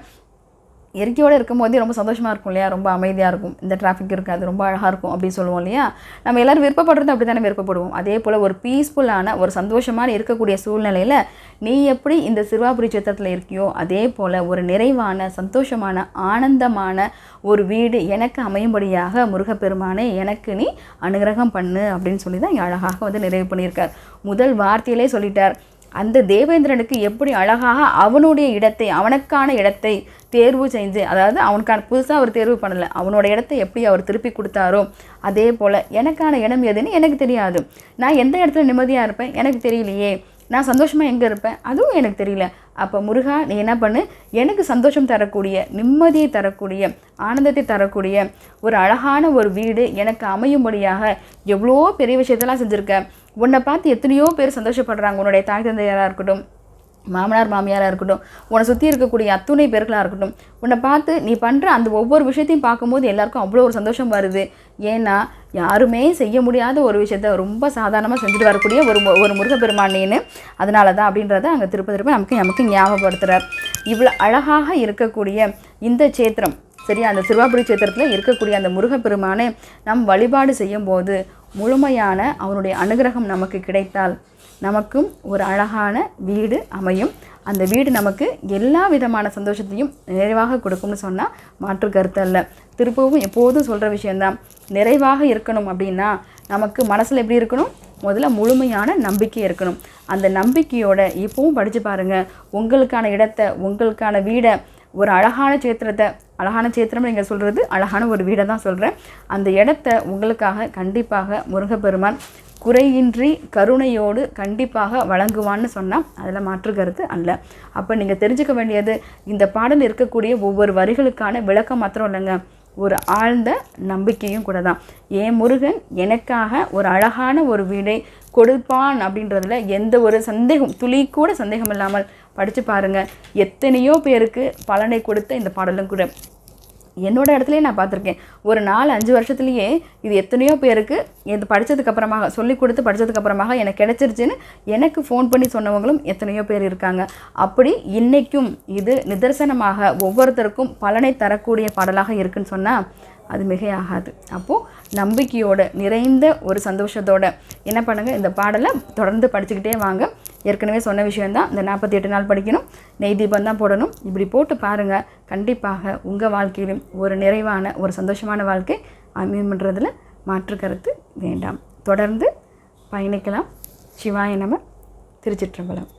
இயற்கையோடு இருக்கும் போதே ரொம்ப சந்தோஷமாக இருக்கும் இல்லையா, ரொம்ப அமைதியாக இருக்கும், இந்த டிராஃபிக் இருக்காது, ரொம்ப அழகாக இருக்கும் அப்படின்னு சொல்லுவோம் இல்லையா. நம்ம எல்லோரும் விருப்பப்படுறது அப்படி தானே விருப்பப்படுவோம். அதே போல் ஒரு பீஸ்ஃபுல்லான ஒரு சந்தோஷமான இருக்கக்கூடிய சூழ்நிலையில் நீ எப்படி இந்த சிறுவாபுரி சேத்திரத்தில் இருக்கியோ அதே போல் ஒரு நிறைவான சந்தோஷமான ஆனந்தமான ஒரு வீடு எனக்கு அமையும்படியாக முருகப்பெருமானே எனக்கு நீ அனுகிரகம் பண்ணு அப்படின்னு சொல்லி தான் இங்கே அழகாக நிறைவு பண்ணியிருக்கார். முதல் வார்த்தையிலே சொல்லிட்டார், அந்த தேவேந்திரனுக்கு எப்படி அழகாக அவனுடைய இடத்தை, அவனுக்கான இடத்தை தேர்வு செஞ்சு, அதாவது அவனுக்கான புதுசாக அவர் தேர்வு பண்ணலை, அவனோட இடத்தை எப்படி அவர் திருப்பி கொடுத்தாரோ அதே போல் எனக்கான இடம் எதுன்னு எனக்கு தெரியாது, நான் எந்த இடத்துல நிம்மதியாக இருப்பேன் எனக்கு தெரியலையே, நான் சந்தோஷமாக எங்கே இருப்பேன் அதுவும் எனக்கு தெரியல, அப்போ முருகா நீ என்ன பண்ணு, எனக்கு சந்தோஷம் தரக்கூடிய, நிம்மதியை தரக்கூடிய, ஆனந்தத்தை தரக்கூடிய ஒரு அழகான ஒரு வீடு எனக்கு அமையும்படியாக எவ்வளோ பெரிய விஷயத்தெல்லாம் செஞ்சுருக்க. உன்னை பார்த்து எத்தனையோ பேர் சந்தோஷப்படுறாங்க. உன்னுடைய தாய் தந்தையராக இருக்கட்டும், மாமனார் மாமியாராக இருக்கட்டும், உன்னை சுற்றி இருக்கக்கூடிய அத்துணை பேர்களாக இருக்கட்டும், உன்னை பார்த்து நீ பண்ணுற அந்த ஒவ்வொரு விஷயத்தையும் பார்க்கும்போது எல்லாருக்கும் அவ்வளோ ஒரு சந்தோஷம் வருது. ஏன்னா யாருமே செய்ய முடியாத ஒரு விஷயத்த ரொம்ப சாதாரணமாக செஞ்சுட்டு வரக்கூடிய ஒரு முருகப்பெருமான் நீன்னு, அதனால தான் அப்படின்றத அங்கே திருப்ப நமக்கு ஞாபகப்படுத்துகிறார். இவ்வளோ அழகாக இருக்கக்கூடிய இந்த சேத்திரம், சரியா, அந்த சிறுவாபுரி சேத்திரத்தில் இருக்கக்கூடிய அந்த முருகப்பெருமானை நம் வழிபாடு செய்யும்போது முழுமையான அவனுடைய அனுகிரகம் நமக்கு கிடைத்தால் நமக்கும் ஒரு அழகான வீடு அமையும். அந்த வீடு நமக்கு எல்லா விதமான சந்தோஷத்தையும் நிறைவாக கொடுக்கும்னு சொன்னால் மாற்று கருத்து அல்ல. திருப்பவும் எப்போதும் சொல்கிற விஷயந்தான், நிறைவாக இருக்கணும் அப்படின்னா நமக்கு மனசில் எப்படி இருக்கணும், முதல்ல முழுமையான நம்பிக்கை இருக்கணும். அந்த நம்பிக்கையோட இப்போவும் படித்து பாருங்கள், உங்களுக்கான இடத்தை, உங்களுக்கான வீடை, ஒரு அழகான சேத்திரத்தை, அழகான சேத்திரம் நீங்கள் சொல்கிறது அழகான ஒரு வீடை தான் சொல்கிறேன், அந்த இடத்த உங்களுக்காக கண்டிப்பாக முருகப்பெருமான் குறையின்றி கருணையோடு கண்டிப்பாக வழங்குவான்னு சொன்னால் அதில் மாற்று கருத்து அல்ல. அப்போ நீங்கள் தெரிஞ்சுக்க வேண்டியது, இந்த பாடல் இருக்கக்கூடிய ஒவ்வொரு வரிகளுக்கான விளக்கம் மாத்திரம் இல்லைங்க, ஒரு ஆழ்ந்த நம்பிக்கையும் கூட தான். ஏன் முருகன் எனக்காக ஒரு அழகான ஒரு வீடை கொடுப்பான் அப்படின்றதுல எந்த ஒரு சந்தேகம், துளி கூட சந்தேகம் இல்லாமல் படித்து பாருங்கள். எத்தனையோ பேருக்கு பலனை கொடுத்த இந்த பாடலும் கூட என்னோட இடத்துலையே நான் பார்த்துருக்கேன். ஒரு 4-5 வருஷத்துலேயே இது எத்தனையோ பேருக்கு இது படித்ததுக்கப்புறமாக, சொல்லி கொடுத்து படித்ததுக்கப்புறமாக எனக்கு கிடச்சிருச்சுன்னு எனக்கு ஃபோன் பண்ணி சொன்னவங்களும் எத்தனையோ பேர் இருக்காங்க. அப்படி இன்றைக்கும் இது நிதர்சனமாக ஒவ்வொருத்தருக்கும் பலனை தரக்கூடிய பாடலாக இருக்குன்னு சொன்னால் அது மிகையாகாது. அப்போது நம்பிக்கையோடு நிறைந்த ஒரு சந்தோஷத்தோடு என்ன பண்ணுங்கள், இந்த பாடலை தொடர்ந்து படிச்சுக்கிட்டே வாங்க. ஏற்கனவே சொன்ன விஷயந்தான், இந்த 48 நாள் படிக்கணும், நெய் தீபம் தான் போடணும். இப்படி போட்டு பாருங்கள், கண்டிப்பாக உங்கள் வாழ்க்கையிலும் ஒரு நிறைவான ஒரு சந்தோஷமான வாழ்க்கை அமையும்ன்றதில் மாற்று கருத்து வேண்டாம். தொடர்ந்து பயணிக்கலாம். சிவாய நம. திருச்சிற்றம்பலம்.